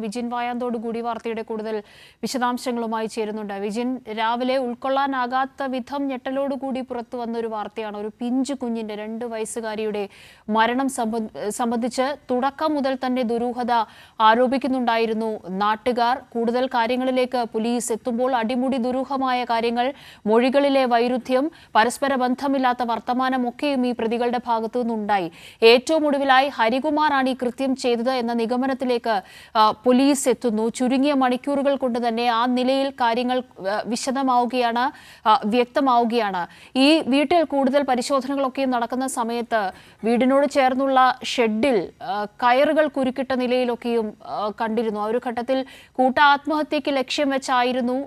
വിജിൻ വായാന്തോട് കൂടി വാർത്തയുടെ കൂടുതൽ വിശദാംശങ്ങളുമായി ചേരുന്നുണ്ട്. വിജിൻ, രാവിലെ ഉൾക്കൊള്ളാനാകാത്ത വിധം ഞെട്ടലോടുകൂടി പുറത്തു വന്നൊരു വാർത്തയാണ്. ഒരു പിഞ്ചു കുഞ്ഞിന്റെ 2 വയസ്സുകാരിയുടെ മരണം സംബന്ധിച്ച് തുടക്കം മുതൽ തന്നെ ദുരൂഹത ആരോപിക്കുന്നുണ്ടായിരുന്നു നാട്ടുകാർ. കൂടുതൽ കാര്യങ്ങളിലേക്ക് പോലീസ് എത്തുമ്പോൾ അടിമുടി ദുരൂഹമായ കാര്യങ്ങൾ, മൊഴികളിലെ വൈരുദ്ധ്യം, പരസ്പര ബന്ധമില്ലാത്ത വർത്തമാനമൊക്കെയും ഈ പ്രതികളുടെ ഭാഗത്തു നിന്നുണ്ടായി. ഏറ്റവും ഒടുവിലായി ഹരികുമാറാണ് ഈ കൃത്യം ചെയ്തത് എന്ന നിഗമനത്തിലേക്ക് പോലീസ് എത്തുന്നു. ചുരുങ്ങിയ മണിക്കൂറുകൾ കൊണ്ട് തന്നെ ആ നിലയിൽ കാര്യങ്ങൾ വിശദമാവുകയാണ്, വ്യക്തമാവുകയാണ്. ഈ വീട്ടിൽ കൂടുതൽ പരിശോധനകളൊക്കെയും നടക്കുന്ന സമയത്ത് വീടിനോട് ചേർന്നുള്ള ഷെഡിൽ കയറുകൾ കുരുക്കിട്ട നിലയിലൊക്കെയും കണ്ടിരുന്നു. ആ ഒരു ഘട്ടത്തിൽ ആത്മഹത്യക്ക് ലക്ഷ്യം വെച്ചായിരുന്നു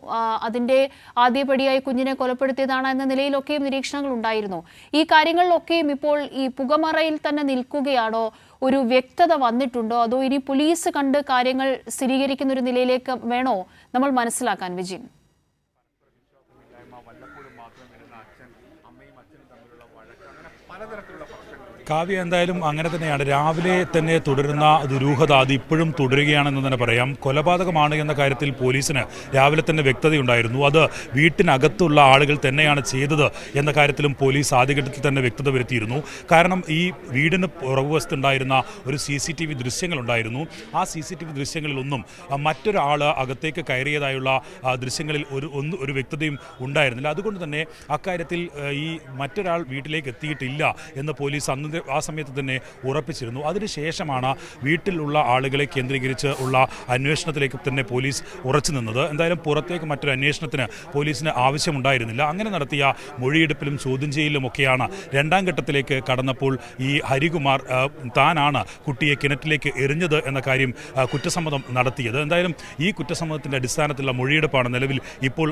അതിന്റെ ആദ്യപടിയായി കുഞ്ഞിനെ കൊലപ്പെടുത്തിയതാണ് എന്ന നിലയിലൊക്കെയും നിരീക്ഷണങ്ങൾ ഉണ്ടായിരുന്നു. ഈ കാര്യങ്ങളിലൊക്കെയും ഇപ്പോൾ ഈ പുകമറയിൽ തന്നെ നിൽക്കുകയാണോ? ഒരു വ്യക്തത വന്നിട്ടുണ്ടോ? അതോ ഇനി പോലീസ് കണ്ട് കാര്യങ്ങൾ സ്ഥിരീകരിക്കുന്ന ഒരു നിലയിലേക്ക് വേണോ നമ്മൾ മനസ്സിലാക്കാൻ? വിജിൻ, കാവ്യ, എന്തായാലും അങ്ങനെ തന്നെയാണ്. രാവിലെ തന്നെ തുടരുന്ന ദുരൂഹത അത് ഇപ്പോഴും തുടരുകയാണെന്ന് തന്നെ പറയാം. കൊലപാതകമാണ് എന്ന കാര്യത്തിൽ പോലീസിന് രാവിലെ തന്നെ വ്യക്തതയുണ്ടായിരുന്നു. അത് വീട്ടിനകത്തുള്ള ആളുകൾ തന്നെയാണ് ചെയ്തത് എന്ന കാര്യത്തിലും പോലീസ് ആദ്യഘട്ടത്തിൽ തന്നെ വ്യക്തത വരുത്തിയിരുന്നു. കാരണം ഈ വീടിന് പുറകുവശത്തുണ്ടായിരുന്ന ഒരു CCTV ദൃശ്യങ്ങളുണ്ടായിരുന്നു. ആ CCTV ദൃശ്യങ്ങളിലൊന്നും മറ്റൊരാൾ അകത്തേക്ക് കയറിയതായുള്ള ദൃശ്യങ്ങളിൽ ഒരു വ്യക്തതയും ഉണ്ടായിരുന്നില്ല. അതുകൊണ്ട് തന്നെ അക്കാര്യത്തിൽ ഈ മറ്റൊരാൾ വീട്ടിലേക്ക് എത്തിയിട്ടില്ല എന്ന് പോലീസ് ആ സമയത്ത് തന്നെ ഉറപ്പിച്ചിരുന്നു. അതിനുശേഷമാണ് വീട്ടിലുള്ള ആളുകളെ കേന്ദ്രീകരിച്ച് ഉള്ള അന്വേഷണത്തിലേക്ക് തന്നെ പോലീസ് ഉറച്ചു നിന്നത്. എന്തായാലും പുറത്തേക്ക് മറ്റൊരു അന്വേഷണത്തിന് പോലീസിന് ആവശ്യമുണ്ടായിരുന്നില്ല. അങ്ങനെ നടത്തിയ മൊഴിയെടുപ്പിലും ചോദ്യം ചെയ്യലുമൊക്കെയാണ് രണ്ടാം ഘട്ടത്തിലേക്ക് കടന്നപ്പോൾ ഈ ഹരികുമാർ താനാണ് കുട്ടിയെ കിണറ്റിലേക്ക് എറിഞ്ഞത് എന്ന കാര്യം കുറ്റസമ്മതം നടത്തിയത്. എന്തായാലും ഈ കുറ്റസമ്മതത്തിന്റെ അടിസ്ഥാനത്തിലുള്ള മൊഴിയെടുപ്പാണ് നിലവിൽ ഇപ്പോൾ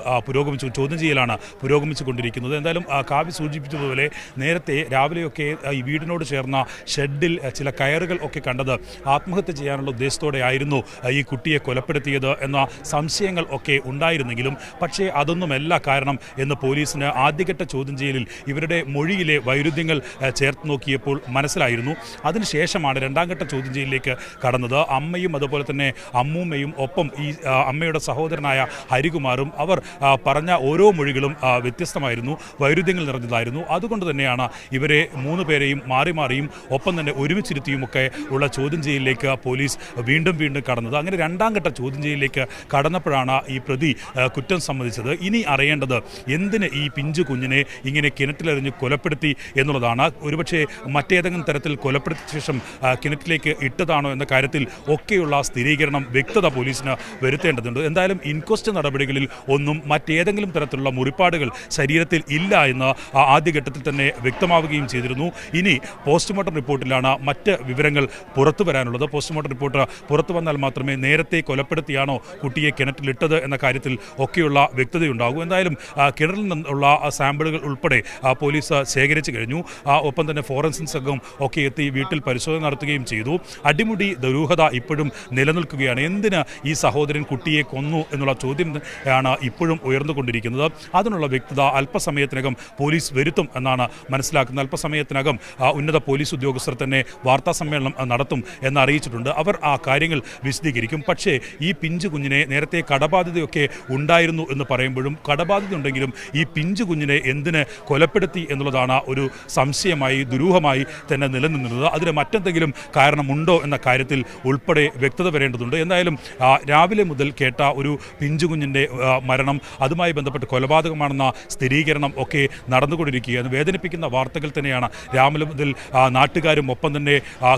ചോദ്യം ചെയ്യലാണ് പുരോഗമിച്ചുകൊണ്ടിരിക്കുന്നത്. എന്തായാലും കാവ്യ സൂചിപ്പിച്ചതുപോലെ നേരത്തെ രാവിലെയൊക്കെ ഈ വീടിനോട് ചേർന്ന ഷെഡിൽ ചില കയറുകൾ ഒക്കെ കണ്ടത് ആത്മഹത്യ ചെയ്യാനുള്ള ഉദ്ദേശത്തോടെ ആയിരുന്നു ഈ കുട്ടിയെ കൊലപ്പെടുത്തിയത് എന്ന സംശയങ്ങൾ ഒക്കെ ഉണ്ടായിരുന്നെങ്കിലും പക്ഷേ അതൊന്നുമല്ല കാരണം എന്ന് പോലീസിന് ആദ്യഘട്ട ചോദ്യം ചെയ്യലിൽ ഇവരുടെ മൊഴിയിലെ വൈരുദ്ധ്യങ്ങൾ ചേർത്ത് നോക്കിയപ്പോൾ മനസ്സിലായിരുന്നു. അതിനുശേഷമാണ് രണ്ടാം ഘട്ട ചോദ്യം ചെയ്യലിലേക്ക് കടന്നത്. അമ്മയും അതുപോലെ തന്നെ അമ്മൂമ്മയും ഒപ്പം ഈ അമ്മയുടെ സഹോദരനായ ഹരികുമാറും അവർ പറഞ്ഞ ഓരോ മൊഴികളും വ്യത്യസ്തമായിരുന്നു, വൈരുദ്ധ്യങ്ങൾ നിറഞ്ഞതായിരുന്നു. അതുകൊണ്ട് തന്നെയാണ് ഇവരെ 3 പേരെയും മാറിയും ഒപ്പം തന്നെ ഒരുമിച്ചിരുത്തിയുമൊക്കെ ഉള്ള ചോദ്യം ചെയ്യലിലേക്ക് പോലീസ് വീണ്ടും കടന്നത്. അങ്ങനെ രണ്ടാം ഘട്ട ചോദ്യം ചെയ്യലിലേക്ക് കടന്നപ്പോഴാണ് ഈ പ്രതി കുറ്റം സമ്മതിച്ചത്. ഇനി അറിയേണ്ടത് എന്തിന് ഈ പിഞ്ചു കുഞ്ഞിനെ ഇങ്ങനെ കിണറ്റിലെറിഞ്ഞ് കൊലപ്പെടുത്തി എന്നുള്ളതാണ്. ഒരുപക്ഷെ മറ്റേതെങ്കിലും തരത്തിൽ കൊലപ്പെടുത്തിയ ശേഷം കിണറ്റിലേക്ക് ഇട്ടതാണോ എന്ന കാര്യത്തിൽ ഒക്കെയുള്ള സ്ഥിരീകരണം, വ്യക്തത പോലീസിന് വരുത്തേണ്ടതുണ്ട്. എന്തായാലും ഇൻക്വസ്റ്റ് നടപടികളിൽ ഒന്നും മറ്റേതെങ്കിലും തരത്തിലുള്ള മുറിപ്പാടുകൾ ശരീരത്തിൽ ഇല്ല എന്ന് ആദ്യഘട്ടത്തിൽ തന്നെ വ്യക്തമാവുകയും ചെയ്തിരുന്നു. ഇനി പോസ്റ്റ്മോർട്ടം റിപ്പോർട്ടിലാണ് മറ്റ് വിവരങ്ങൾ പുറത്തു വരാനുള്ളത്. പോസ്റ്റ്മോർട്ടം റിപ്പോർട്ട് പുറത്തു വന്നാൽ മാത്രമേ നേരത്തെ കൊലപ്പെടുത്തിയാണോ കുട്ടിയെ കിണറ്റിലിട്ടത് എന്ന കാര്യത്തിൽ ഒക്കെയുള്ള വ്യക്തതയുണ്ടാകൂ. എന്തായാലും കിണറിൽ നിന്നുള്ള സാമ്പിളുകൾ ഉൾപ്പെടെ പോലീസ് ശേഖരിച്ചു കഴിഞ്ഞു. ഒപ്പം തന്നെ ഫോറൻസിക് സംഘം ഒക്കെ എത്തി വീട്ടിൽ പരിശോധന നടത്തുകയും ചെയ്തു. അടിമുടി ദുരൂഹത ഇപ്പോഴും നിലനിൽക്കുകയാണ്. എന്തിന് ഈ സഹോദരൻ കുട്ടിയെ കൊന്നു എന്നുള്ള ചോദ്യം ആണ് ഇപ്പോഴും ഉയർന്നുകൊണ്ടിരിക്കുന്നത്. അതിനുള്ള വ്യക്തത അല്പസമയത്തിനകം പോലീസ് വരുത്തും എന്നാണ് മനസ്സിലാക്കുന്നത്. അല്പസമയത്തിനകം ഉന്നത പോലീസ് ഉദ്യോഗസ്ഥർ തന്നെ വാർത്താ സമ്മേളനം നടത്തും എന്ന് അറിയിച്ചിട്ടുണ്ട്. അവർ ആ കാര്യങ്ങൾ വിശദീകരിക്കും. പക്ഷേ ഈ പിഞ്ചു കുഞ്ഞിനെ നേരത്തെ കടബാധ്യതയൊക്കെ ഉണ്ടായിരുന്നു എന്ന് പറയുമ്പോഴും കടബാധ്യത ഉണ്ടെങ്കിലും ഈ പിഞ്ചു കുഞ്ഞിനെ എന്തിന് കൊലപ്പെടുത്തി എന്നുള്ളതാണ് ഒരു സംശയമായി, ദുരൂഹമായി തന്നെ നിലനിന്നത്. അതിന് മറ്റെന്തെങ്കിലും കാരണമുണ്ടോ എന്ന കാര്യത്തിൽ ഉൾപ്പെടെ വ്യക്തത വരേണ്ടതുണ്ട്. എന്തായാലും രാവിലെ മുതൽ കേട്ട ഒരു പിഞ്ചു കുഞ്ഞിൻ്റെ മരണം, അതുമായി ബന്ധപ്പെട്ട് കൊലപാതകമാണെന്ന സ്ഥിരീകരണം ഒക്കെ നടന്നുകൊണ്ടിരിക്കുകയാണ്. വേദനിപ്പിക്കുന്ന വാർത്തകൾ തന്നെയാണ് രാവിലെ മുതൽ നാട്ടുകാരും ഒപ്പം തന്നെ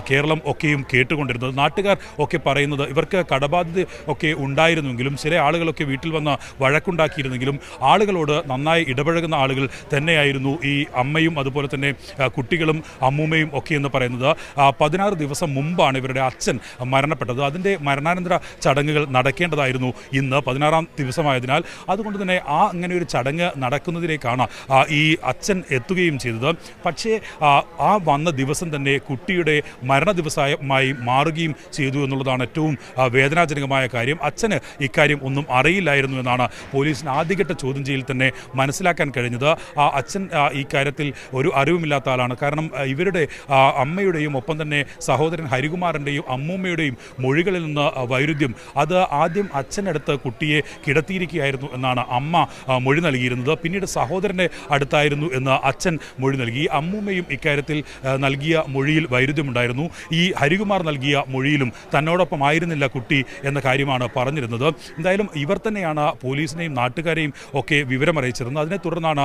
കേരളം ഒക്കെയും കേട്ടുകൊണ്ടിരുന്നത്. നാട്ടുകാർ ഒക്കെ പറയുന്നത് ഇവർക്ക് കടബാധ്യത ഒക്കെ ഉണ്ടായിരുന്നെങ്കിലും ചില ആളുകളൊക്കെ വീട്ടിൽ വന്ന് വഴക്കുണ്ടാക്കിയിരുന്നെങ്കിലും ആളുകളോട് നന്നായി ഇടപഴകുന്ന ആളുകൾ തന്നെയായിരുന്നു ഈ അമ്മയും അതുപോലെ തന്നെ കുട്ടികളും അമ്മൂമ്മയും ഒക്കെ എന്ന് പറയുന്നത്. 16 ദിവസം മുമ്പാണ് ഇവരുടെ അച്ഛൻ മരണപ്പെട്ടത്. അതിൻ്റെ മരണാനന്തര ചടങ്ങുകൾ നടക്കേണ്ടതായിരുന്നു ഇന്ന് 16ാം ദിവസമായതിനാൽ. അതുകൊണ്ട് തന്നെ അങ്ങനെ ഒരു ചടങ്ങ് നടക്കുന്നതിലേക്കാണ് ഈ അച്ഛൻ എത്തുകയും ചെയ്തത്. പക്ഷേ ആ വന്ന ദിവസം തന്നെ കുട്ടിയുടെ മരണ ദിവസമായി മാറുകയും ചെയ്തു എന്നുള്ളതാണ് ഏറ്റവും വേദനാജനകമായ കാര്യം. അച്ഛന് ഇക്കാര്യം ഒന്നും അറിയില്ലായിരുന്നു എന്നാണ് പോലീസിന് ആദ്യഘട്ട ചോദ്യം ചെയ്യലിൽ തന്നെ മനസ്സിലാക്കാൻ കഴിഞ്ഞത്. ആ അച്ഛൻ ഈ കാര്യത്തിൽ ഒരു അറിവുമില്ലാത്ത ആളാണ്. കാരണം ഇവരുടെ അമ്മയുടെയും ഒപ്പം തന്നെ സഹോദരൻ ഹരികുമാറിൻ്റെയും അമ്മൂമ്മയുടെയും മൊഴികളിൽ നിന്ന് വൈരുദ്ധ്യം, അത് ആദ്യം അച്ഛനടുത്ത് കുട്ടിയെ കിടത്തിയിരിക്കുകയായിരുന്നു എന്നാണ് അമ്മ മൊഴി നൽകിയിരുന്നത്. പിന്നീട് സഹോദരൻ്റെ അടുത്തായിരുന്നു എന്ന് അച്ഛൻ മൊഴി നൽകി. അമ്മൂമ്മയും ഇക്കാര്യത്തിൽ നൽകിയ മൊഴിയിൽ വൈരുദ്ധ്യമുണ്ടായിരുന്നു. ഈ ഹരികുമാർ നൽകിയ മൊഴിയിലും തന്നോടൊപ്പം ആയിരുന്നില്ല കുട്ടി എന്ന കാര്യമാണ് പറഞ്ഞിരുന്നത്. എന്തായാലും ഇവർ തന്നെയാണ് പോലീസിനെയും നാട്ടുകാരെയും ഒക്കെ വിവരമറിയിച്ചിരുന്നത്. അതിനെ തുടർന്നാണ്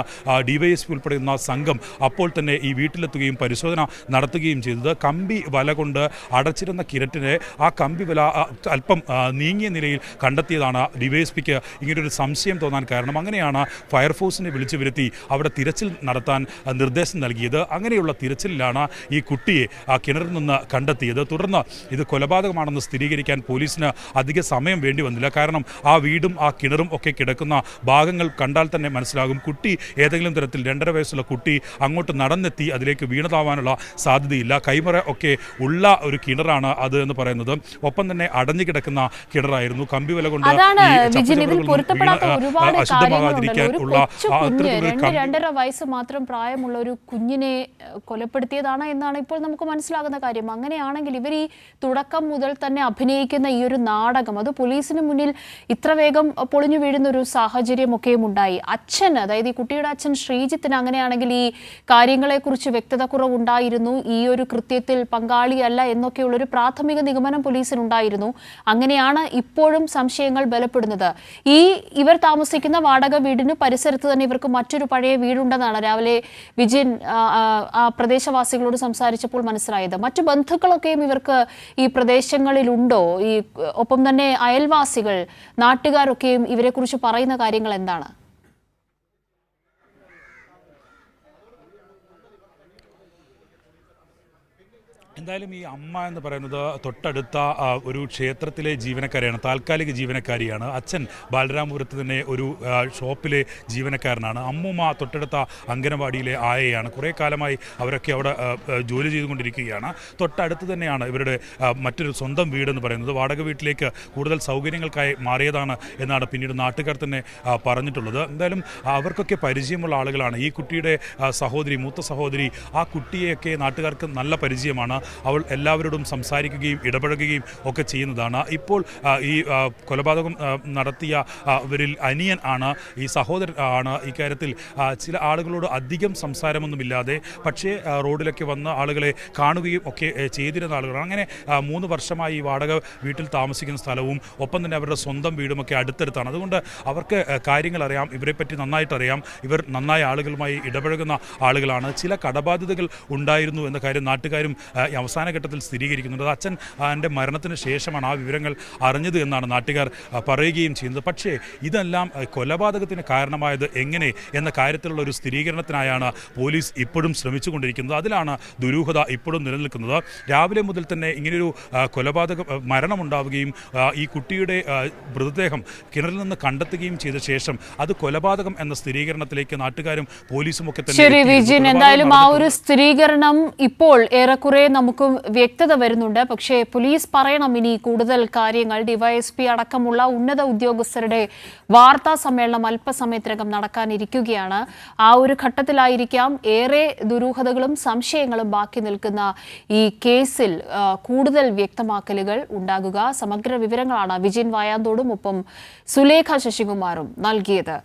ഡിവൈഎസ്പി ഉൾപ്പെടുന്ന സംഘം അപ്പോൾ തന്നെ ഈ വീട്ടിലെത്തുകയും പരിശോധന നടത്തുകയും ചെയ്തത്. കമ്പി വല കൊണ്ട് അടച്ചിരുന്ന കിണറ്റിനെ ആ കമ്പി വല അല്പം നീങ്ങിയ നിലയിൽ കണ്ടെത്തിയതാണ് ഡിവൈഎസ്പിക്ക് ഇങ്ങനൊരു സംശയം തോന്നാൻ കാരണം. അങ്ങനെയാണ് ഫയർഫോഴ്സിനെ വിളിച്ചു വരുത്തി അവിടെ തിരച്ചിൽ നടത്താൻ നിർദ്ദേശം നൽകിയത്. അങ്ങനെയുള്ള തിരച്ചിലിലാണ് ഈ കുട്ടിയെ ആ കിണറിൽ നിന്ന് കണ്ടെത്തിയത്. തുടർന്ന് ഇത് കൊലപാതകമാണെന്ന് സ്ഥിരീകരിക്കാൻ പോലീസിന് അധിക സമയം വേണ്ടി വന്നില്ല. കാരണം ആ വീടും ആ കിണറും ഒക്കെ കിടക്കുന്ന ഭാഗങ്ങൾ കണ്ടാൽ തന്നെ മനസ്സിലാകും കുട്ടി ഏതെങ്കിലും തരത്തിൽ 2.5 വയസ്സുള്ള കുട്ടി അങ്ങോട്ട് നടന്നെത്തി അതിലേക്ക് വീണതാവാനുള്ള സാധ്യതയില്ല. കൈമറ ഒക്കെ ഉള്ള ഒരു കിണറാണ് അത് എന്ന് പറയുന്നത്. ഒപ്പം തന്നെ അടഞ്ഞു കിടക്കുന്ന കിണറായിരുന്നു. കമ്പിവല കൊണ്ട് അശുദ്ധമാകാതിരിക്കാനുള്ള 2.5 വയസ്സ് മാത്രം പ്രായമുള്ള ഒരു കുഞ്ഞിനെ കൊലപ്പെടുത്തിയതാണ് എന്നാണ് ഇപ്പോൾ നമുക്ക് മനസ്സിലാകുന്ന കാര്യം. അങ്ങനെയാണെങ്കിൽ ഇവർ ഈ തുടക്കം മുതൽ തന്നെ അഭിനയിക്കുന്ന ഈ ഒരു നാടകം അത് പോലീസിന് മുന്നിൽ ഇത്ര വേഗം പൊളിഞ്ഞു വീഴുന്ന ഒരു സാഹചര്യമൊക്കെയും ഉണ്ടായി. അച്ഛന്, അതായത് ഈ കുട്ടിയുടെ അച്ഛൻ ശ്രീജിത്തിന് അങ്ങനെയാണെങ്കിൽ ഈ കാര്യങ്ങളെക്കുറിച്ച് വ്യക്തത കുറവുണ്ടായിരുന്നു, ഈ ഒരു കൃത്യത്തിൽ പങ്കാളിയല്ല എന്നൊക്കെയുള്ളൊരു പ്രാഥമിക നിഗമനം പോലീസിനുണ്ടായിരുന്നു. അങ്ങനെയാണ് ഇപ്പോഴും സംശയങ്ങൾ ബലപ്പെടുന്നത്. ഇവർ താമസിക്കുന്ന വാടക വീടിന് പരിസരത്ത് തന്നെ ഇവർക്ക് മറ്റൊരു പഴയ വീടുണ്ടെന്നാണ് രാവിലെ വിജിൻ ആ പ്രദേശവാസികളോട് സംസാരിച്ചപ്പോൾ മനസ്സിലായത്. മറ്റു ബന്ധുക്കളൊക്കെയും ഇവർക്ക് ഈ പ്രദേശങ്ങളിലുണ്ടോ? ഒപ്പം തന്നെ അയൽവാസികൾ, നാട്ടുകാരൊക്കെയും ഇവരെക്കുറിച്ച് പറയുന്ന കാര്യങ്ങൾ എന്താണ്? എന്തായാലും ഈ അമ്മ എന്ന് പറയുന്നത് തൊട്ടടുത്ത ഒരു ക്ഷേത്രത്തിലെ ജീവനക്കാരിയാണ്, താൽക്കാലിക ജീവനക്കാരിയാണ്. അച്ഛൻ ബാലരാമപുരത്ത് തന്നെ ഒരു ഷോപ്പിലെ ജീവനക്കാരനാണ്. അമ്മൂമ്മ തൊട്ടടുത്ത അംഗനവാടിയിലെ ആയയാണ്. കുറേ കാലമായി അവരൊക്കെ അവിടെ ജോലി ചെയ്തുകൊണ്ടിരിക്കുകയാണ്. തൊട്ടടുത്ത് തന്നെയാണ് ഇവരുടെ മറ്റൊരു സ്വന്തം വീടെന്ന് പറയുന്നത്. വാടക വീട്ടിലേക്ക് കൂടുതൽ സൗകര്യങ്ങൾക്കായി മാറിയതാണ് എന്നാണ് പിന്നീട് നാട്ടുകാർ തന്നെ പറഞ്ഞിട്ടുള്ളത്. എന്തായാലും അവർക്കൊക്കെ പരിചയമുള്ള ആളുകളാണ്. ഈ കുട്ടിയുടെ സഹോദരി, മൂത്ത സഹോദരി, ആ കുട്ടിയെയൊക്കെ നാട്ടുകാർക്ക് നല്ല പരിചയമാണ്. അവൾ എല്ലാവരോടും സംസാരിക്കുകയും ഇടപഴകുകയും ഒക്കെ ചെയ്യുന്നതാണ്. ഇപ്പോൾ ഈ കൊലപാതകം നടത്തിയ ഇവരിൽ അനിയൻ ആണ്, ഈ സഹോദരൻ ആണ്. ഇക്കാര്യത്തിൽ ചില ആളുകളോട് അധികം സംസാരമൊന്നുമില്ലാതെ പക്ഷേ റോഡിലൊക്കെ വന്ന് ആളുകളെ കാണുകയും ഒക്കെ ചെയ്തിരുന്ന ആളുകളാണ്. അങ്ങനെ 3 വർഷമായി ഈ വാടക വീട്ടിൽ താമസിക്കുന്ന സ്ഥലവും ഒപ്പം തന്നെ അവരുടെ സ്വന്തം വീടുമൊക്കെ അടുത്തടുത്താണ്. അതുകൊണ്ട് അവർക്ക് കാര്യങ്ങൾ അറിയാം, ഇവരെപ്പറ്റി നന്നായിട്ടറിയാം. ഇവർ നന്നായി ആളുകളുമായി ഇടപഴകുന്ന ആളുകളാണ്. ചില കടബാധ്യതകൾ ഉണ്ടായിരുന്നു എന്ന കാര്യം നാട്ടുകാരും അവസാന ഘട്ടത്തിൽ സ്ഥിരീകരിക്കുന്നുണ്ട്. അത് അച്ഛൻ്റെ മരണത്തിന് ശേഷമാണ് ആ വിവരങ്ങൾ അറിഞ്ഞത് എന്നാണ് നാട്ടുകാർ പറയുകയും ചെയ്യുന്നത്. പക്ഷേ ഇതെല്ലാം കൊലപാതകത്തിന് കാരണമായത് എങ്ങനെ എന്ന കാര്യത്തിലുള്ള ഒരു സ്ഥിരീകരണത്തിനായാണ് പോലീസ് ഇപ്പോഴും ശ്രമിച്ചുകൊണ്ടിരിക്കുന്നത്. അതിലാണ് ദുരൂഹത ഇപ്പോഴും നിലനിൽക്കുന്നത്. രാവിലെ മുതൽ തന്നെ ഇങ്ങനെയൊരു മരണമുണ്ടാവുകയും ഈ കുട്ടിയുടെ മൃതദേഹം കിണറിൽ നിന്ന് കണ്ടെത്തുകയും ചെയ്ത ശേഷം അത് കൊലപാതകം എന്ന സ്ഥിരീകരണത്തിലേക്ക് നാട്ടുകാരും പോലീസും ഒക്കെ തന്നെ എന്തായാലും ആ ഒരു സ്ഥിരീകരണം ഇപ്പോൾ ഏറെക്കുറെ നമുക്കും വ്യക്തത വരുന്നുണ്ട്. പക്ഷേ പോലീസ് പറയണം ഇനി കൂടുതൽ കാര്യങ്ങൾ. ഡിവൈഎസ്പി അടക്കമുള്ള ഉന്നത ഉദ്യോഗസ്ഥരുടെ വാർത്താ സമ്മേളനം അല്പസമയത്തിനകം നടക്കാനിരിക്കുകയാണ്. ആ ഒരു ഘട്ടത്തിലായിരിക്കാം ഏറെ ദുരൂഹതകളും സംശയങ്ങളും ബാക്കി നിൽക്കുന്ന ഈ കേസിൽ കൂടുതൽ വ്യക്തമാക്കലുകൾ ഉണ്ടാകുക. സമഗ്ര വിവരങ്ങളാണ് വിജിൻ വായാന്തോടും ഒപ്പം സുലേഖ ശശികുമാറും നൽകിയത്.